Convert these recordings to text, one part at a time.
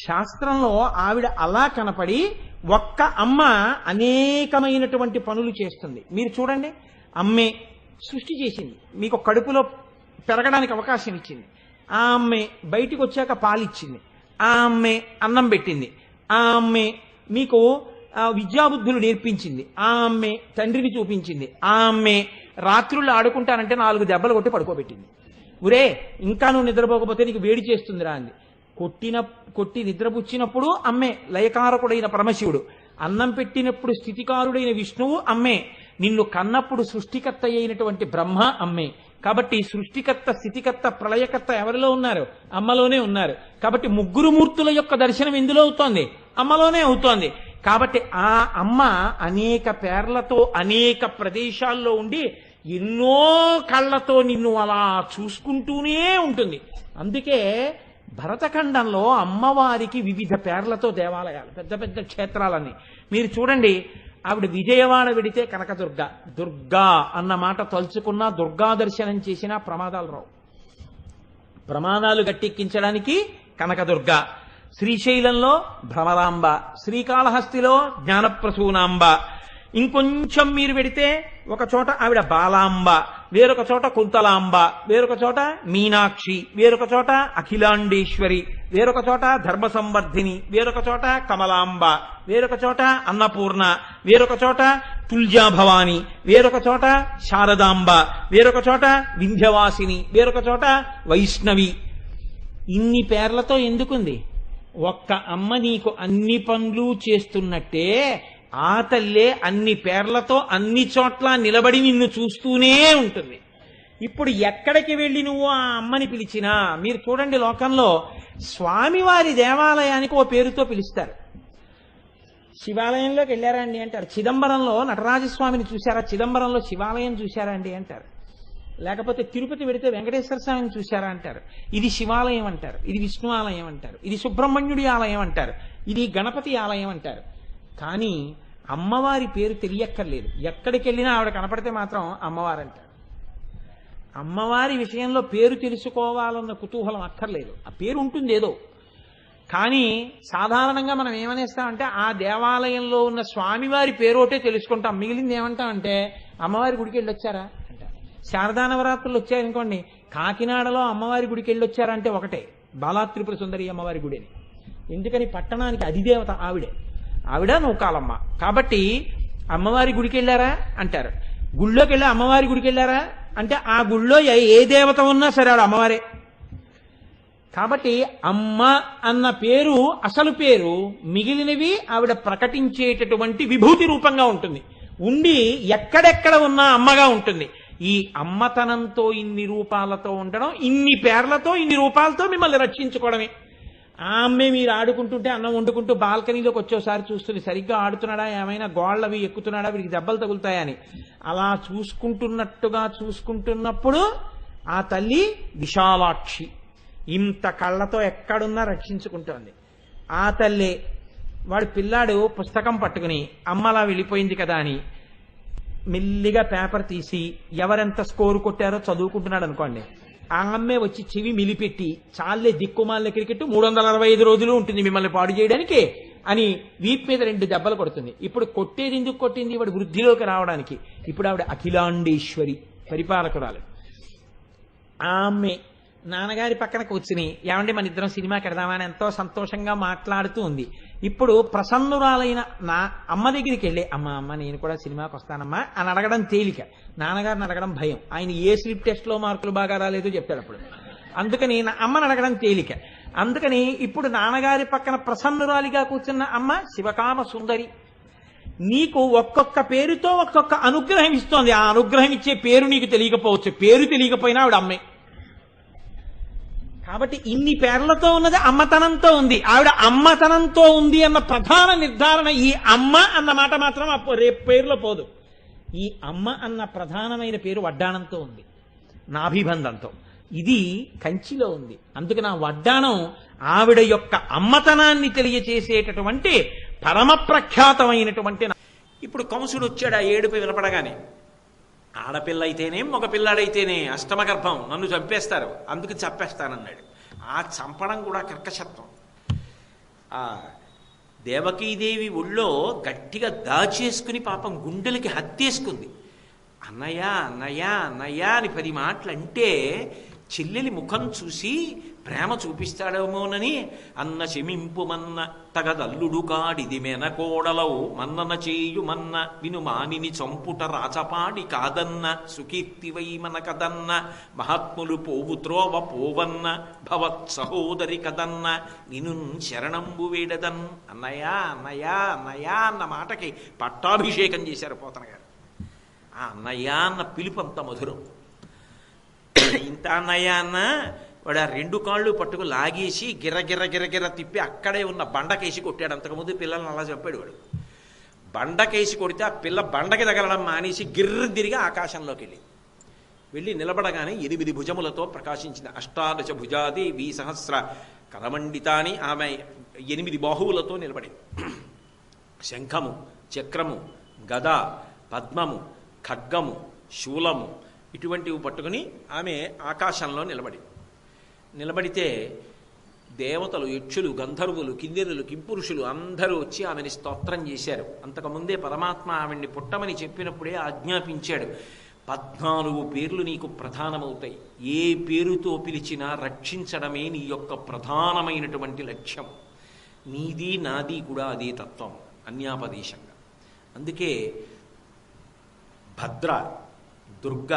శాస్త్రంలో ఆవిడ అలా కనపడి ఒక్క అమ్మ అనేకమైనటువంటి పనులు చేస్తుంది. మీరు చూడండి, అమ్మే సృష్టి చేసింది, మీకు కడుపులో పెరగడానికి అవకాశం ఇచ్చింది. ఆ అమ్మే బయటికి వచ్చాక పాలిచ్చింది. ఆ అమ్మే అన్నం పెట్టింది. ఆ అమ్మే మీకు విద్యాబుద్ధులు నేర్పించింది. ఆ అమ్మే తండ్రిని చూపించింది. ఆ అమ్మే రాత్రుళ్ళు ఆడుకుంటానంటే 4 దెబ్బలు కొట్టి పడుకోబెట్టింది. ఉరే ఇంకా నువ్వు నిద్రపోకపోతే నీకు వేడి చేస్తుందిరా అంది. కొట్టి నిద్రపుచ్చినప్పుడు అమ్మే. లయకారకుడైన పరమశివుడు. అన్నం పెట్టినప్పుడు స్థితికారుడైన విష్ణువు అమ్మే. నిన్ను కన్నప్పుడు సృష్టికర్త అయినటువంటి బ్రహ్మ అమ్మే. కాబట్టి సృష్టికర్త, స్థితికర్త, ప్రళయకర్త ఎవరిలో ఉన్నారు? అమ్మలోనే ఉన్నారు. కాబట్టి ముగ్గురు మూర్తుల యొక్క దర్శనం ఎందులో అవుతోంది? అమ్మలోనే అవుతోంది. కాబట్టి ఆ అమ్మ అనేక పేర్లతో అనేక ప్రదేశాల్లో ఉండి ఎన్నో కళ్ళతో నిన్ను అలా చూసుకుంటూనే ఉంటుంది. అందుకే భరతఖండంలో అమ్మవారికి వివిధ పేర్లతో దేవాలయాలు, పెద్ద పెద్ద క్షేత్రాలన్నీ. మీరు చూడండి, ఆవిడ విజయవాడ వెడితే కనకదుర్గ, దుర్గా అన్న మాట తలుచుకున్నా, దుర్గా దర్శనం చేసినా ప్రమాదాలు రావు. ప్రమాదాలు గట్టెక్కించడానికి కనకదుర్గ. శ్రీశైలంలో భ్రమరాంబ, శ్రీకాళహస్తిలో జ్ఞానప్రసూనాంబ. ఇంకొంచెం మీరు పెడితే ఒక చోట ఆవిడ బాలాంబ, వేరొక చోట కుంతలాంబ, వేరొక చోట మీనాక్షి, వేరొక చోట అఖిలాండేశ్వరి, వేరొక చోట ధర్మ సంవర్ధిని, వేరొక చోట కమలాంబ, వేరొక చోట అన్నపూర్ణ, వేరొక చోట తుల్జాభవాని, వేరొక చోట శారదాంబ, వేరొక చోట వింధ్యవాసిని, వేరొక చోట వైష్ణవి. ఇన్ని పేర్లతో ఎందుకుంది? ఒక్క అమ్మ నీకు అన్ని పనులు చేస్తున్నట్టే ఆ తల్లే అన్ని పేర్లతో అన్ని చోట్ల నిలబడి నిన్ను చూస్తూనే ఉంటుంది. ఇప్పుడు ఎక్కడికి వెళ్ళి నువ్వు ఆ అమ్మని పిలిచినా, మీరు చూడండి, లోకంలో స్వామివారి దేవాలయానికి ఓ పేరుతో పిలుస్తారు. శివాలయంలోకి వెళ్ళారా అండి అంటారు. చిదంబరంలో నటరాజస్వామిని చూశారా? చిదంబరంలో శివాలయం చూశారా అండి అంటారు. లేకపోతే తిరుపతి వెడితే వెంకటేశ్వర స్వామిని చూశారా అంటారు. ఇది శివాలయం అంటారు, ఇది విష్ణు ఆలయం అంటారు, ఇది సుబ్రహ్మణ్యుడి ఆలయం అంటారు, ఇది గణపతి ఆలయం అంటారు. కానీ అమ్మవారి పేరు తెలియక్కర్లేదు. ఎక్కడికి వెళ్ళినా ఆవిడ కనపడితే మాత్రం అమ్మవారు అంటారు. అమ్మవారి విషయంలో పేరు తెలుసుకోవాలన్న కుతూహలం అక్కర్లేదు. ఆ పేరు ఉంటుంది ఏదో. కానీ సాధారణంగా మనం ఏమనేస్తామంటే ఆ దేవాలయంలో ఉన్న స్వామివారి పేరు ఒకటే తెలుసుకుంటాం. మిగిలింది ఏమంటామంటే అమ్మవారి గుడికి వెళ్ళొచ్చారా అంటారు. శారదా నవరాత్రులు వచ్చాయనుకోండి, కాకినాడలో అమ్మవారి గుడికి వెళ్ళొచ్చారంటే ఒకటే, బాలాత్రిపుర సుందరి అమ్మవారి గుడి అని. ఎందుకని? పట్టణానికి అధిదేవత ఆవిడే. ఆవిడ నూకాలమ్మ. కాబట్టి అమ్మవారి గుడికి వెళ్ళారా అంటారు. గుళ్ళోకి వెళ్ళి అమ్మవారి గుడికి వెళ్ళారా అంటే ఆ గుళ్ళో ఏ దేవత ఉన్నా సరే ఆవిడ అమ్మవారే. కాబట్టి అమ్మ అన్న పేరు అసలు పేరు, మిగిలినవి ఆవిడ ప్రకటించేటటువంటి విభూతి రూపంగా ఉంటుంది. ఉండి ఎక్కడెక్కడ ఉన్నా అమ్మగా ఉంటుంది. ఈ అమ్మతనంతో ఇన్ని రూపాలతో ఉండడం, ఇన్ని పేర్లతో ఇన్ని రూపాలతో మిమ్మల్ని రక్షించుకోవడమే. ఆమె మీరు ఆడుకుంటుంటే అన్నం వండుకుంటూ బాల్కనీలోకి వచ్చేసారి చూస్తుంది, సరిగ్గా ఆడుతున్నాడా, ఏమైనా గోళ్ళవి ఎక్కుతున్నాడా, వీడికి దెబ్బలు తగులుతాయని. అలా చూసుకుంటున్నప్పుడు ఆ తల్లి విశాలాక్షి ఇంత కళ్ళతో ఎక్కడున్నా రక్షించుకుంటోంది. ఆ తల్లి వాడు పిల్లాడు పుస్తకం పట్టుకుని అమ్మలా వెళ్ళిపోయింది కదా అని మెల్లిగా పేపర్ తీసి ఎవరెంత స్కోరు కొట్టారో చదువుకుంటున్నాడు అనుకోండి, ఆ అమ్మే వచ్చి చెవి మిలిపెట్టి చాలే దిక్కుమాల క్రికెట్ 365 రోజులు ఉంటుంది మిమ్మల్ని పాడు చేయడానికి అని వీపు మీద 2 దెబ్బలు కొడుతుంది. ఇప్పుడు కొట్టేది ఎందుకు కొట్టింది? వాడు వృద్ధిలోకి రావడానికి. ఇప్పుడు ఆవిడ అఖిలాండేశ్వరి, పరిపాలకురాలు. ఆమె నాన్నగారి పక్కన కూర్చుని ఏమంటే మన ఇద్దరం సినిమాకి వెడదామని ఎంతో సంతోషంగా మాట్లాడుతూ ఉంది. ఇప్పుడు ప్రసన్నురాలైన నా అమ్మ దగ్గరికి వెళ్ళి అమ్మ నేను కూడా సినిమాకి వస్తానమ్మా అని అడగడం తేలిక, నాన్నగారిని అడగడం భయం. ఆయన ఏ స్లిప్ టెస్ట్ లో మార్కులు బాగా రాలేదో చెప్తాడు అప్పుడు. అందుకని నా అమ్మని అడగడం తేలిక. అందుకని ఇప్పుడు నాన్నగారి పక్కన ప్రసన్నురాలిగా కూర్చున్న అమ్మ శివకామ సుందరి. నీకు ఒక్కొక్క పేరుతో ఒక్కొక్క అనుగ్రహం ఇస్తోంది. ఆ అనుగ్రహం ఇచ్చే పేరు నీకు తెలియకపోవచ్చు, పేరు తెలియకపోయినా ఆవిడ అమ్మే. కాబట్టి ఇన్ని పేర్లతో ఉన్నది అమ్మతనంతో ఉంది. ఆవిడ అమ్మతనంతో ఉంది అన్న ప్రధాన నిర్ధారణ ఈ అమ్మ అన్న మాట మాత్రం రేపు పేరులో పోదు. ఈ అమ్మ అన్న ప్రధానమైన పేరు వడ్డాణంతో ఉంది, నాభిబంధంతో. ఇది కంచిలో ఉంది. అందుకని ఆ వడ్డాణం ఆవిడ యొక్క అమ్మతనాన్ని తెలియచేసేటటువంటి పరమ ప్రఖ్యాతమైనటువంటి. ఇప్పుడు కంసుడు వచ్చాడు ఆ ఏడుపు వినపడగానే. ఆడపిల్ల అయితేనే మగ పిల్లాడైతేనే అష్టమ గర్భం, నన్ను చంపేస్తారు, అందుకు చంపేస్తానన్నాడు. ఆ చంపడం కూడా కర్కశత్వం. ఆ దేవకీదేవి ఒళ్ళో గట్టిగా దాచేసుకుని పాపం గుండెలకి హత్తేసుకుంది. అన్నయ్య అన్నయ్య అన్నయ్య అని 10 మాటలు అంటే చెల్లెలి ముఖం చూసి ప్రేమ చూపిస్తాడేమోనని అన్న శమింపుమన్న తగదల్లుడు కాడిది మెనకోడలవు మన్నన చేయుమన్న విను మానిని చంపుట రాచపాడి కాదన్న సుకీర్తివై మన కదన్న మహాత్ములు పోవు త్రోవ పోవన్న భవత్ సహోదరి కదన్న నిను శరణంబు వేడదన్. అన్నయ్య అన్నయ్య అన్నయ్య అన్న మాటకి పట్టాభిషేకం చేశారు పోతన గారు. ఆ అన్నయ్య అన్న పిలుపు అంత మధురం. ఇంత అన్నయ్య అన్న వాడు ఆ 2 కాళ్ళు పట్టుకు లాగేసి గిర్ర తిప్పి అక్కడే ఉన్న బండకేసి కొట్టాడు. అంతకుముందు పిల్లల్ని అలా చెప్పాడు వాడు. బండకేసి కొడితే ఆ పిల్ల బండకి తగలడం మానేసి గిర్ర తిరిగి ఆకాశంలోకి వెళ్ళి నిలబడగానే 8 భుజములతో ప్రకాశించిన అష్టాదశ భుజాదేవి సహస్ర కరమండితాని ఆమె 8 బాహువులతో నిలబడింది. శంఖము, చక్రము, గద, పద్మము, ఖడ్గము, శూలము ఇటువంటివి పట్టుకుని ఆమె ఆకాశంలో నిలబడితే దేవతలు, యక్షులు, గంధర్వులు, కిన్నెరులు, కింపురుషులు అందరూ వచ్చి ఆమెని స్తోత్రం చేశారు. అంతకుముందే పరమాత్మ ఆమెని పుట్టమని చెప్పినప్పుడే ఆజ్ఞాపించాడు. 14 పేర్లు నీకు ప్రధానమవుతాయి. ఏ పేరుతో పిలిచినా రక్షించడమే నీ యొక్క ప్రధానమైనటువంటి లక్ష్యం. నీది నాది కూడా అదే తత్వం అన్యాపదేశంగా. అందుకే భద్ర, దుర్గ,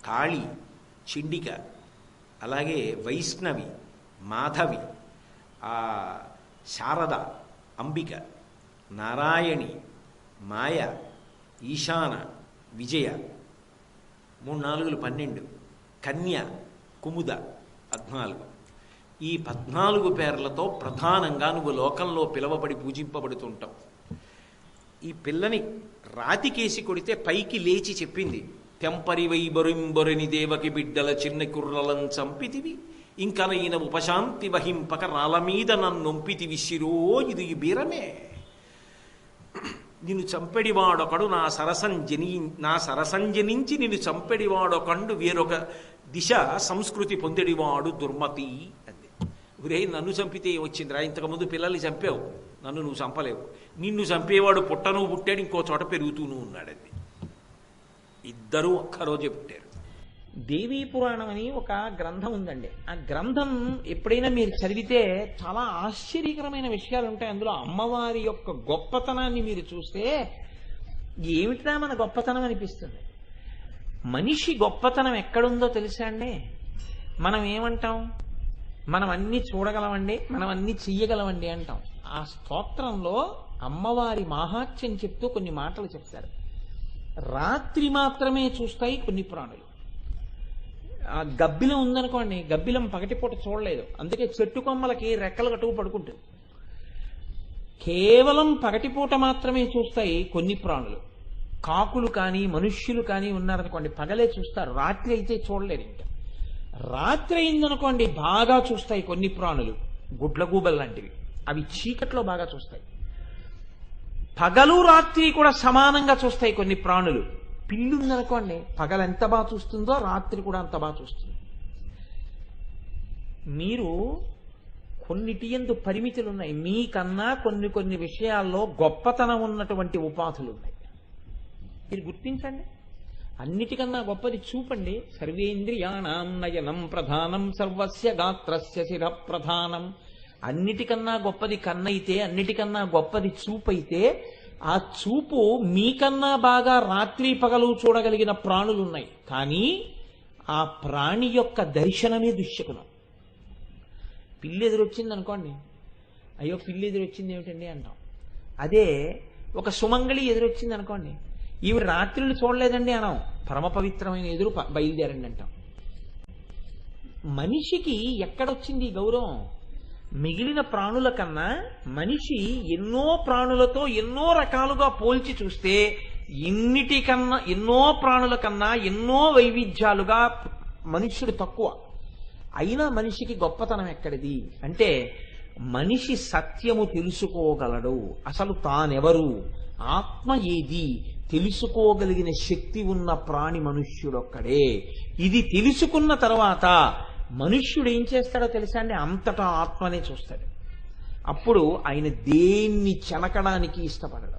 కాళి, చిండిక, అలాగే వైష్ణవి, మాధవి, శారద, అంబిక, నారాయణి, మాయ, ఈశాన, విజయ 3 4 12, కన్య, కుముద 14. ఈ 14 పేర్లతో ప్రధానంగా నువ్వు లోకంలో పిలవబడి పూజింపబడుతుంటావు. ఈ పిల్లని రాతికేసి కొడితే పైకి లేచి చెప్పింది, తెంపరి వైబొరింబొరిని దేవకి బిడ్డల చిన్న కుర్రలం చంపితివి, ఇంకనైన ఉపశాంతి వహింపక రాళ్ళ మీద నన్నొంపితివి శిరో ఇది బీరమే. నిన్ను చంపెడివాడొకడు నా సరసంజనించి నిన్ను చంపెడివాడొకండు వేరొక దిశ సంస్కృతి పొందెడివాడు దుర్మతి అంది. ఒరే నన్ను చంపితే వచ్చిందిరా, ఇంతకుముందు పిల్లల్ని చంపావు, నన్ను నువ్వు చంపలేవు. నిన్ను చంపేవాడు పుట్టను పుట్టాడు, ఇంకో చోట పెరుగుతూను ఉన్నాడండి. ఇద్దరూ ఒక్కరోజే పుట్టారు. దేవీ పురాణం అని ఒక గ్రంథం ఉందండి. ఆ గ్రంథం ఎప్పుడైనా మీరు చదివితే చాలా ఆశ్చర్యకరమైన విషయాలు ఉంటాయి. అందులో అమ్మవారి యొక్క గొప్పతనాన్ని మీరు చూస్తే ఏమిటిరా మన గొప్పతనం అనిపిస్తుంది. మనిషి గొప్పతనం ఎక్కడుందో తెలుసా అండి? మనం ఏమంటాం? మనం అన్ని చూడగలమండి, మనం అన్ని చెయ్యగలమండి అంటాం. ఆ స్తోత్రంలో అమ్మవారి మాహాత్యం చెప్తూ కొన్ని మాటలు చెప్తారు. రాత్రి మాత్రమే చూస్తాయి కొన్ని ప్రాణులు. ఆ గబ్బిలం ఉందనుకోండి, గబ్బిలం పగటిపూట చూడలేదు, అందుకే చెట్టు కొమ్మలకి రెక్కలు కట్టుకు పడుకుంటుంది. కేవలం పగటిపూట మాత్రమే చూస్తాయి కొన్ని ప్రాణులు. కాకులు కానీ మనుష్యులు కానీ ఉన్నారనుకోండి పగలే చూస్తారు, రాత్రి అయితే చూడలేరు. ఇంకా రాత్రి అయిందనుకోండి బాగా చూస్తాయి కొన్ని ప్రాణులు, గుడ్లగూబలు లాంటివి, అవి చీకట్లో బాగా చూస్తాయి. పగలు రాత్రి కూడా సమానంగా చూస్తాయి కొన్ని ప్రాణులు. పిల్లి ఉందనుకోండి పగలు ఎంత బాగా చూస్తుందో రాత్రి కూడా అంత బాగా చూస్తుంది. మీరు కొన్నిటి యందు పరిమితులు ఉన్నాయి. మీకన్నా కొన్ని విషయాల్లో గొప్పతనం ఉన్నటువంటి ఉపాధులు ఉన్నాయి. మీరు గుర్తించండి. అన్నిటికన్నా గొప్పది చూపండి. సర్వేంద్రియాణం నయనం ప్రధానం సర్వస్య గాత్రస్య శిర ప్రధానం. అన్నిటికన్నా గొప్పది కన్నైతే, అన్నిటికన్నా గొప్పది చూపైతే, ఆ చూపు మీకన్నా బాగా రాత్రి పగలు చూడగలిగిన ప్రాణులు ఉన్నాయి. కానీ ఆ ప్రాణి యొక్క దర్శనమే దుశ్శకునం. పిల్లి ఎదురొచ్చింది అనుకోండి, అయ్యో పిల్లి ఎదురొచ్చింది ఏమిటండి అంటాం. అదే ఒక సుమంగళి ఎదురొచ్చింది అనుకోండి, ఈవిడ రాత్రులు చూడలేదండి అనం, పరమ పవిత్రమైన ఎదురు బయలుదేరండి అంటాం. మనిషికి ఎక్కడొచ్చింది ఈ గౌరవం? మిగిలిన ప్రాణుల కన్నా మనిషి ఎన్నో ప్రాణులతో ఎన్నో రకాలుగా పోల్చి చూస్తే ఎన్నో ప్రాణుల కన్నా ఎన్నో వైవిధ్యాలుగా మనుష్యుడు తక్కువ. అయినా మనిషికి గొప్పతనం ఎక్కడిది అంటే, మనిషి సత్యము తెలుసుకోగలడు. అసలు తానెవరు, ఆత్మ ఏది తెలుసుకోగలిగిన శక్తి ఉన్న ప్రాణి మనుష్యుడొక్కడే. ఇది తెలుసుకున్న తర్వాత మనుష్యుడు ఏం చేస్తాడో తెలుసా అండి? అంతటా ఆత్మనే చూస్తాడు. అప్పుడు ఆయన దేన్ని చెనకడానికి ఇష్టపడరు.